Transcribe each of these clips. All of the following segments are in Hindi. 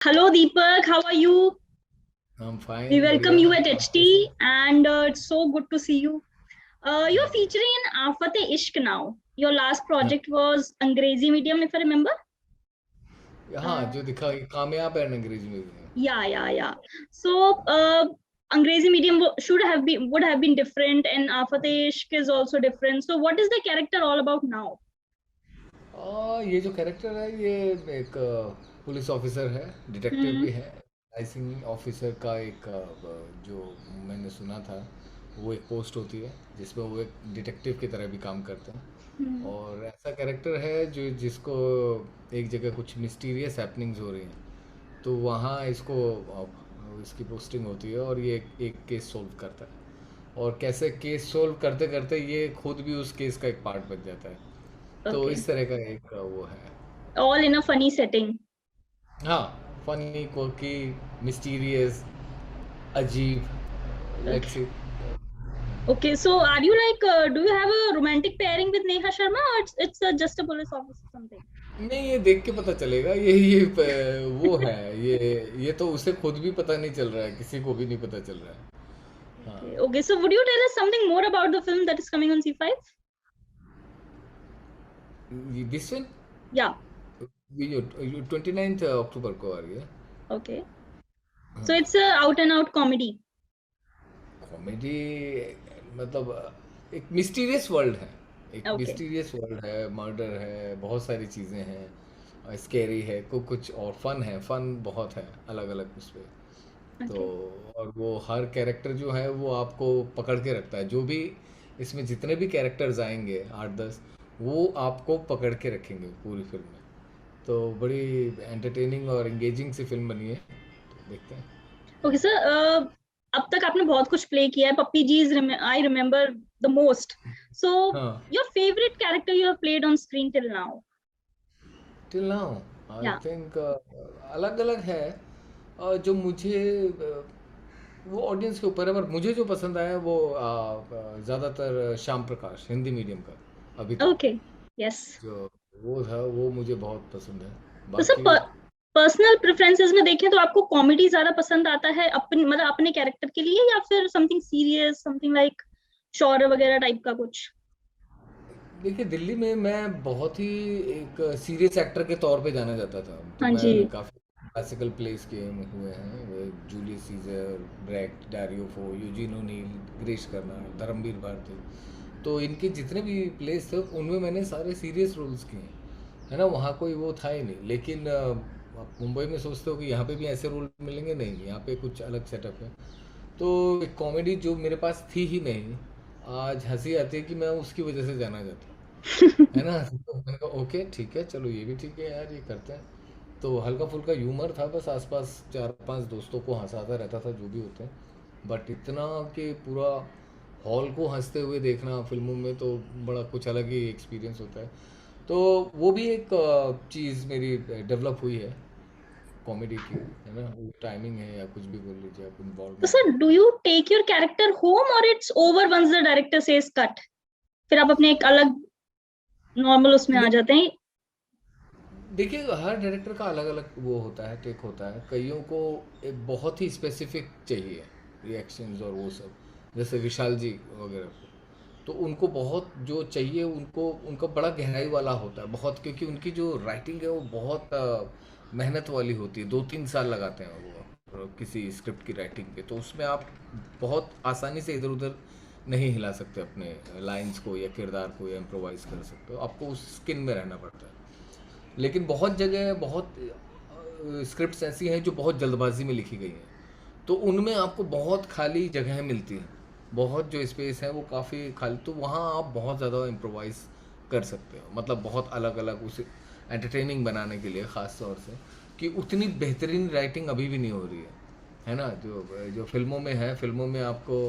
Hello Deepak, how are you? I'm We fine, welcome बढ़िया। you at आप कैसे? HT and it's so good to see you. You're featuring in Aafat-e-Ishq now. Your last हाँ, project was Angrezi medium, if I remember. हाँ, Uh, जो दिखा कामयाब है अंग्रेजी में भी। yeah. So Angrezi medium would have been different, and Aafat-e-Ishq is also different. So what is the character all about now? ये जो कैरेक्टर है ये एक पुलिस ऑफिसर है, डिटेक्टिव Hmm. भी है। लाइसिंग ऑफिसर का एक जो मैंने सुना था, वो एक पोस्ट होती है जिसमें वो एक डिटेक्टिव की तरह भी काम करते हैं। Hmm. और ऐसा कैरेक्टर है जो जिसको एक जगह कुछ मिस्टीरियस हैपनिंग्स हो रही हैं, तो वहाँ इसकी पोस्टिंग होती है और ये एक केस सोल्व करता है। और कैसे केस सोल्व करते करते ये खुद भी उस केस का एक पार्ट बन जाता है। तो Okay. इस तरह का एक वो है। All in a funny setting. हाँ, फनी, क्वर्की, मिस्टीरियस, अजीब। Let's Okay. See. Okay, so are you like, do you have a romantic pairing with Neha Sharma, or it's just a police officer something? नहीं, ये देख के पता चलेगा। वो है। ये तो उसे खुद भी पता नहीं चल रहा है, किसी को भी नहीं पता चल रहा है। Okay, हाँ। okay. So would you tell us something more about the film that is coming on C5? This film Yeah. ये 29 अक्टूबर को आ रही है। Okay. So हाँ। it's a out and out comedy. Comedy मतलब एक मिस्टीरियस वर्ल्ड है। एक Okay. मिस्टीरियस वर्ल्ड है, मर्डर है, बहुत सारी चीज़ें हैं, स्केरी है, कुछ और फन है, फन बहुत है अलग अलग उस पे। तो Okay. और वो हर कैरेक्टर जो है वो आपको पकड़ के रखता है। जो भी इसमें जितने भी कैरेक्टर्स आएंगे 8-10, वो आपको पकड़ के रखेंगे पूरी फिल्म में। तो बड़ी एंटरटेनिंग और एंगेजिंग सी फिल्म बनी है, तो देखते हैं। Okay, sir. अब तक आपने बहुत कुछ प्ले किया है. Pappi ji is I remember the most. So हाँ। your favorite character you have played on screen till now? Till now I Yeah. Think अलग अलग है। जो मुझे वो ऑडियंस के ऊपर है, पर मुझे जो पसंद आया वो ज़्यादातर श्याम प्रकाश, हिंदी मीडियम का। अभी तक Okay. Yes. जो वो था वो मुझे बहुत पसंद है। तो सर, बाकी पर्सनल प्रेफरेंसेस में देखें तो आपको कॉमेडी ज्यादा पसंद आता है अपने मतलब अपने कैरेक्टर के लिए, या फिर समथिंग सीरियस, समथिंग लाइक शौर्य वगैरह टाइप का कुछ? देखिए, दिल्ली में मैं बहुत ही एक सीरियस एक्टर के तौर पे जाना जाता था। तो हाँ जी. मैं काफ़ी क्लासिकल प्लेस किए हुए हैं, वो जूलियस सीजर, ब्रेक्ट, डारियो फो, यूजीन ओनील, गिरीश कर्नाड, धर्मवीर भारती। तो इनके जितने भी प्लेस थे उनमें मैंने सारे सीरियस रोल्स किए हैं, है ना। वहाँ कोई वो था ही नहीं। लेकिन आप मुंबई में सोचते हो कि यहाँ पे भी ऐसे रोल मिलेंगे, नहीं, यहाँ पे कुछ अलग सेटअप है। तो एक कॉमेडी जो मेरे पास थी ही नहीं, आज हंसी आती है कि मैं उसकी वजह से जाना जाता, है ना। तो मैंने कहा ओके ठीक है, चलो ये भी ठीक है यार, ये करते हैं। तो हल्का फुल्का ह्यूमर था, बस आसपास 4-5 दोस्तों को हंसाता रहता था, जो भी होते हैं। बट इतना कि पूरा हॉल को हंसते हुए देखना फिल्मों में तो बड़ा कुछ अलग ही एक्सपीरियंस होता है। तो वो भी एक चीज़ मेरी डेवलप हुई है कॉमेडी की, है ना। वो टाइमिंग है या कुछ भी बोल लीजिए आप, तो इन्वॉल्वमेंट सर, है। Do you take your character home और it's over once the director says cut? फिर आप अपने एक अलग नॉर्मल उसमें आ नहीं, जाते हैं? देखिए, हर डायरेक्टर का अलग अलग वो होता है, टेक होता है। कईयों को एक बहुत ही स्पेसिफिक चाहिए रिएक्शंस और वो सब, जैसे विशाल जी वगैरह को। तो उनको बहुत जो चाहिए, उनको उनका बड़ा गहराई वाला होता है बहुत, क्योंकि उनकी जो राइटिंग है वो बहुत मेहनत वाली होती है। 2-3 साल लगाते हैं वो किसी स्क्रिप्ट की राइटिंग पे। तो उसमें आप बहुत आसानी से इधर उधर नहीं हिला सकते अपने लाइंस को या किरदार को, या इम्प्रोवाइज कर सकते हो। आपको उस स्किन में रहना पड़ता है। लेकिन बहुत जगह बहुत स्क्रिप्ट्स ऐसी हैं जो बहुत जल्दबाजी में लिखी गई हैं, तो उनमें आपको बहुत खाली जगह मिलती है। बहुत जो स्पेस है वो काफ़ी खाली, तो वहाँ आप बहुत ज़्यादा इम्प्रोवाइज़ कर सकते हो। मतलब बहुत अलग अलग उसे एंटरटेनिंग बनाने के लिए ख़ास तौर से, कि उतनी बेहतरीन राइटिंग अभी भी नहीं हो रही है ना। जो जो फिल्मों में है, फिल्मों में आपको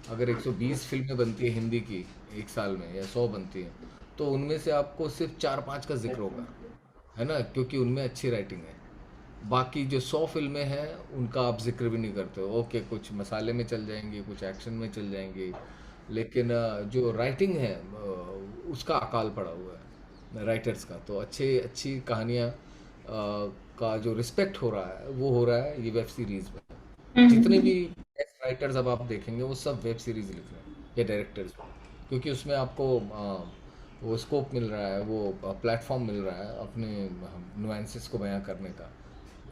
अगर 120 फिल्में बनती है हिंदी की एक साल में, या 100 बनती हैं, तो उनमें से आपको सिर्फ 4-5 का जिक्र होगा, है ना, क्योंकि उनमें अच्छी राइटिंग है। बाकी जो 100 फिल्में हैं उनका आप जिक्र भी नहीं करते हो। ओके, कुछ मसाले में चल जाएंगी, कुछ एक्शन में चल जाएंगी, लेकिन जो राइटिंग है उसका अकाल पड़ा हुआ है राइटर्स का। तो अच्छी कहानियाँ का जो रिस्पेक्ट हो रहा है वो हो रहा है ये वेब सीरीज में। जितने हम्म। भी राइटर्स अब आप देखेंगे वो सब वेब सीरीज लिख रहे हैं या डायरेक्टर्स, क्योंकि उसमें आपको वो स्कोप मिल रहा है, वो प्लेटफॉर्म मिल रहा है अपने नुआंसेस को बयां करने का,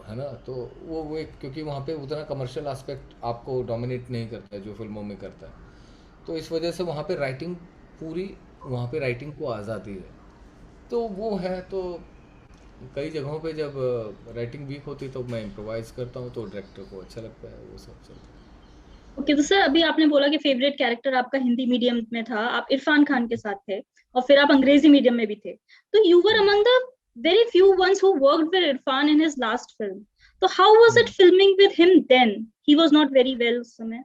है ना। तो वो एक, क्योंकि वहाँ पे उतना कमर्शियल एस्पेक्ट आपको डोमिनेट नहीं करता है जो फिल्मों में करता है, तो इस वजह से वहाँ पे राइटिंग पूरी, वहाँ पे राइटिंग को आज़ादी है। तो वो है, तो कई जगहों पे जब राइटिंग वीक होती है तो मैं इम्प्रोवाइज़ करता हूँ, तो डायरेक्टर को अच्छा लगता है, वो सब चलता है। ओके, तो सर अभी आपने बोला कि फेवरेट कैरेक्टर आपका हिंदी मीडियम में था, आप इरफान खान के साथ थे, और फिर आप अंग्रेजी मीडियम में भी थे, तो you were hmm, among the very few ones who worked with Irfan in his last film. तो how was it hmm. Filming with him then? He was not very well उस समय।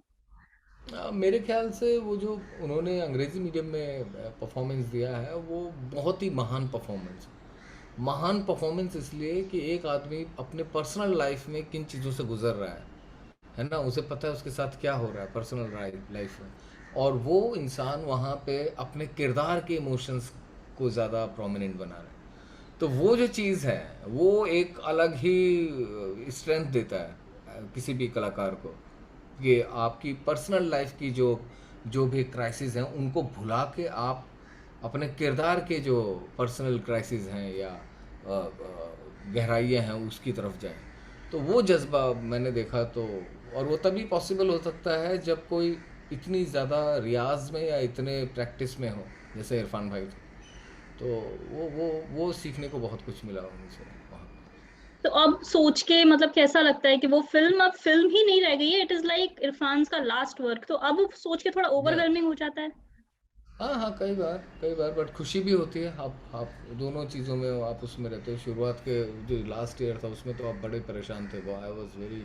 मेरे ख्याल से वो जो उन्होंने अंग्रेज़ी मीडियम में परफॉर्मेंस दिया है वो बहुत ही महान परफॉर्मेंस है। महान परफॉर्मेंस इसलिए कि एक आदमी अपने पर्सनल लाइफ में किन चीज़ों से गुजर रहा है ना, उसे पता है उसके साथ क्या हो रहा है पर्सनल लाइफ में, और वो इंसान वहाँ पे अपने किरदार के इमोशंस को ज़्यादा प्रोमिनेंट बना रहा है। तो वो जो चीज़ है वो एक अलग ही स्ट्रेंथ देता है किसी भी कलाकार को, कि आपकी पर्सनल लाइफ की जो जो भी क्राइसिस हैं उनको भुला के आप अपने किरदार के जो पर्सनल क्राइसिस हैं या गहराइयाँ हैं उसकी तरफ जाएं। तो वो जज्बा मैंने देखा, तो और वो तभी पॉसिबल हो सकता है जब कोई इतनी ज़्यादा रियाज में या इतने प्रैक्टिस में हो, जैसे इरफान भाई थे। तो वो सीखने को बहुत कुछ मिला उनसे वहाँ। तो अब सोच के मतलब कैसा लगता है कि वो फिल्म अब फिल्म ही नहीं रह गई है, इट इज लाइक इरफान का लास्ट वर्क, तो अब सोच के थोड़ा या ओवरवेलमिंग हो जाता है। हाँ हाँ, कई बार बट खुशी भी होती है। आप दोनों चीज़ों में आप उसमें रहते हो। शुरुआत के जो लास्ट ईयर था उसमें तो आप बड़े परेशान थे, वो I was very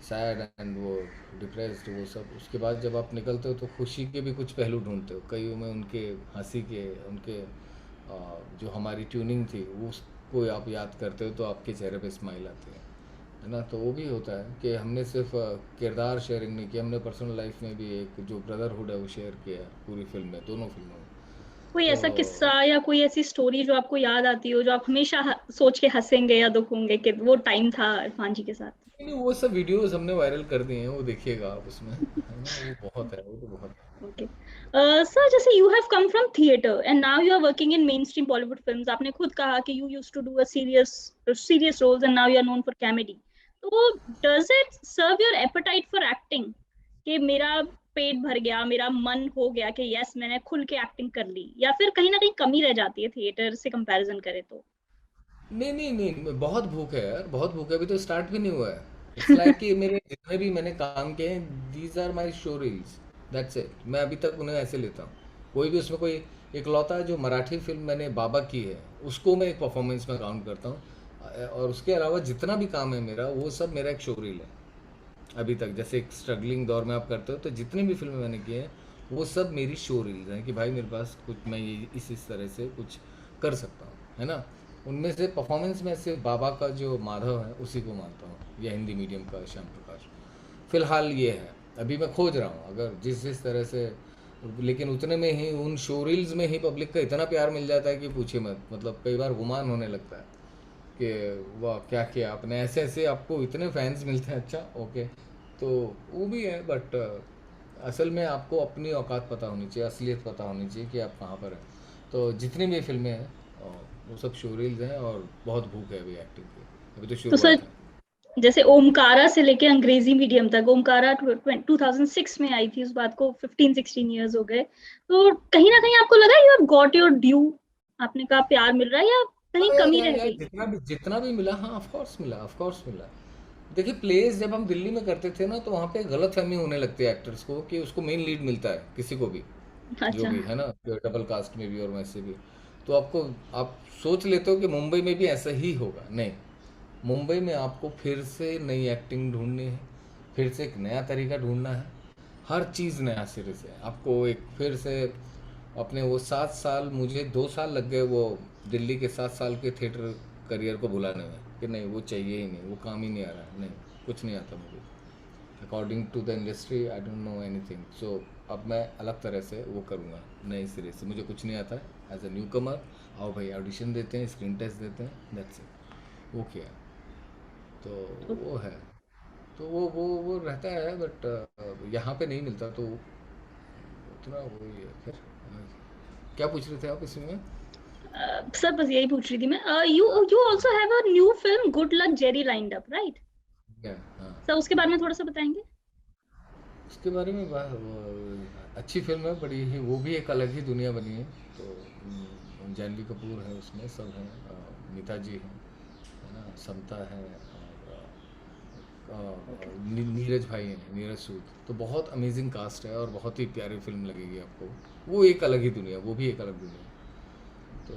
sad and वो डिप्रेस्ड वो सब। उसके बाद जब आप निकलते हो तो खुशी के भी कुछ पहलू ढूंढते हो, कईयों में उनके हंसी के, उनके जो हमारी ट्यूनिंग थी वो उसको आप याद करते हो तो आपके चेहरे पे स्माइल आती है ना। तो वो भी होता है कि हमने सिर्फ किरदार शेयरिंग नहीं किया, हमने पर्सनल लाइफ में भी एक जो ब्रदरहुड है वो शेयर किया है पूरी फिल्म में, दोनों फिल्मों में। कोई तो ऐसा किस्सा या कोई ऐसी स्टोरी जो आपको याद आती हो, जो आप हमेशा सोच के हंसेंगे या दुख होंगे कि वो टाइम था इरफान जी के साथ? नहीं, वो सब वीडियोस हमने वायरल कर दिए हैं, वो देखिएगा आप उसमें, है ना। वो बहुत है, वो तो बहुत है। ओके सर, जैसे you have come from theatre and now you are working in main stream Bollywood films, आपने खुद कहा कि you used to do a serious roles and now you are known for comedy. तो does it serve your appetite for acting, कि मेरा पेट भर गया, मेरा मन हो गया कि यस मैंने खुल के एक्टिंग कर ली, या फिर कहीं ना कहीं कमी रह जाती है थिएटर से कंपैरिजन करें तो? नहीं नहीं नहीं, बहुत भूख है यार, बहुत भूख है, अभी तो स्टार्ट भी नहीं हुआ है। इट्स लाइक कि मेरे जितने भी मैंने काम किए हैं, these are my show reels, that's it. मैं अभी तक उन्हें ऐसे लेता हूँ। कोई भी उसमें कोई इकलौता जो मराठी फिल्म मैंने बाबा की है उसको मैं एक परफॉर्मेंस में काउंट करता हूँ, और उसके अलावा जितना भी काम है मेरा वो सब मेरा एक शो रील है अभी तक। जैसे एक स्ट्रगलिंग दौर में आप करते हो तो जितनी भी फिल्में मैंने की हैं वो सब मेरी शो रील्स हैं, कि भाई मेरे पास कुछ, मैं ये इस तरह से कुछ कर सकता हूँ, है ना। उनमें से परफॉर्मेंस में से बाबा का जो माधव है उसी को मानता हूँ, या हिंदी मीडियम का श्याम प्रकाश। फिलहाल ये है, अभी मैं खोज रहा हूँ अगर जिस जिस तरह से, लेकिन उतने में ही उन शो रील्स में ही पब्लिक का इतना प्यार मिल जाता है कि पूछिए मत। मतलब कई बार गुमान होने लगता है कि वाह क्या किया आपने, ऐसे ऐसे आपको इतने फैंस मिलते हैं। अच्छा ओके, तो वो भी है, बट असल में आपको अपनी औकात पता होनी चाहिए, असलियत पता होनी चाहिए कि आप कहाँ पर हैं। तो जितनी भी फिल्में हैं वो सब शो रील्स हैं, और बहुत भूख है अभी एक्टिंग की, अभी तो तो सर शुरुआत है। जैसे ओमकारा से लेके अंग्रेजी मीडियम तक, ओमकारा 2006 में आई थी, उस बात को 15-16 इयर्स हो गए, तो कहीं ना कहीं आपको लगा you have got your due, आपने कहा प्यार मिल रहा है, या कहीं हाँ यार कमी यार रह यार, गई? जितना भी मिला, हाँ ऑफ कोर्स मिला, ऑफ कोर्स मिला। देखिए प्लेस जब हम दिल्ली में करते थे ना तो वहाँ पे गलत फहमी होने लगती है एक्टर्स को कि उसको मेन लीड मिलता है किसी को भी, जो अच्छा। भी है ना, डबल कास्ट में भी और वैसे भी। तो आपको, आप सोच लेते हो कि मुंबई में भी ऐसा ही होगा, नहीं। मुंबई में आपको फिर से नई एक्टिंग ढूंढनी है, फिर से एक नया तरीका ढूंढना है, हर चीज़ नया सिरे से आपको एक फिर से अपने वो 7 साल, मुझे 2 साल लग गए वो दिल्ली के 7 साल के थिएटर करियर को भुलाने में, कि नहीं वो चाहिए ही नहीं, वो काम ही नहीं आ रहा है, नहीं कुछ नहीं आता मुझे according to the industry, I don't know anything. So अब मैं अलग तरह से वो करूँगा, नए सिरे से। मुझे कुछ नहीं आता है, एज अ न्यू कमर आओ भाई ऑडिशन देते हैं, स्क्रीन टेस्ट देते हैं, दैट्स इट। वो किया। तो तो वो है, तो वो रहता है, बट यहाँ पे नहीं मिलता, तो उतना वही है फिर। क्या पूछ रहे थे आप इसमें? सर बस यही पूछ रही थी मैं। You you also have a new film good luck Jerry lined up, right? क्या? हाँ। सर उसके बारे में थोड़ा सा बताएंगे? उसके बारे में अच्छी फिल्म है, बड़ी ही, वो भी एक अलग ही दुनिया बनी है। तो जानवी कपूर है उसमें, सब हैं, नीता जी हैं, है ना, समता है, और ओके। नीरज भाई हैं, नीरज सूद। तो बहुत अमेजिंग कास्ट है और बहुत ही प्यारी फिल्म लगेगी आपको। वो एक अलग ही दुनिया, वो भी एक अलग दुनिया। तो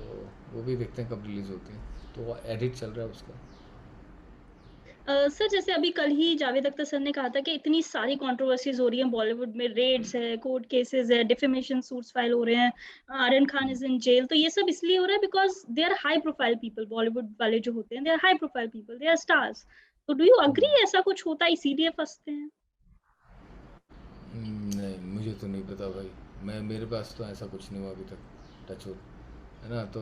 वो भी देखते हैं कब रिलीज़ होती है। तो एडिट चल रहा है उसका। सर जैसे अभी कल ही जावेद अख्तर सर ने कहा था कि इतनी सारी कंट्रोवर्सीज हो रही हैं बॉलीवुड में, रेड्स है, कोर्ट केसेस है, डिफेमेशन सूट्स फाइल हो रहे हैं, Aryan Khan is in jail, तो ये सब इसलिए हो रहा है because they are high profile people, Bollywood वाले जो होते हैं they are high profile people, they are stars. तो डू यू अग्री ऐसा कुछ होता है इसीलिए फंसते हैं? नहीं, मुझे तो नहीं पता भाई। मैं, मेरे पास तो ऐसा कुछ नहीं हुआ अभी तक, टच वुड, है ना। तो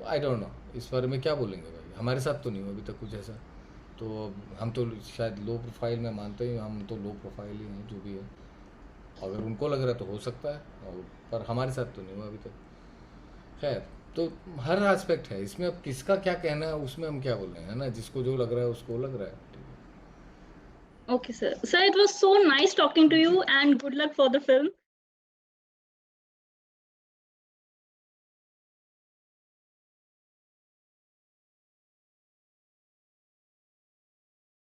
आई डोंट नो, इस बारे में क्या बोलेंगे भाई, हमारे साथ तो नहीं हुआ अभी तक कुछ ऐसा। तो हम तो शायद लो प्रोफाइल में मानते ही, हम तो लो प्रोफाइल ही हैं जो भी है। अगर उनको लग रहा है तो हो सकता है, और पर हमारे साथ तो नहीं हुआ अभी तक। खैर, तो हर एस्पेक्ट है इसमें, अब किसका क्या कहना है उसमें हम क्या बोल रहे हैं, है ना। जिसको जो लग रहा है उसको लग रहा है, ठीक Okay, sir. Sir, it was so nice talking to you and good luck for the film.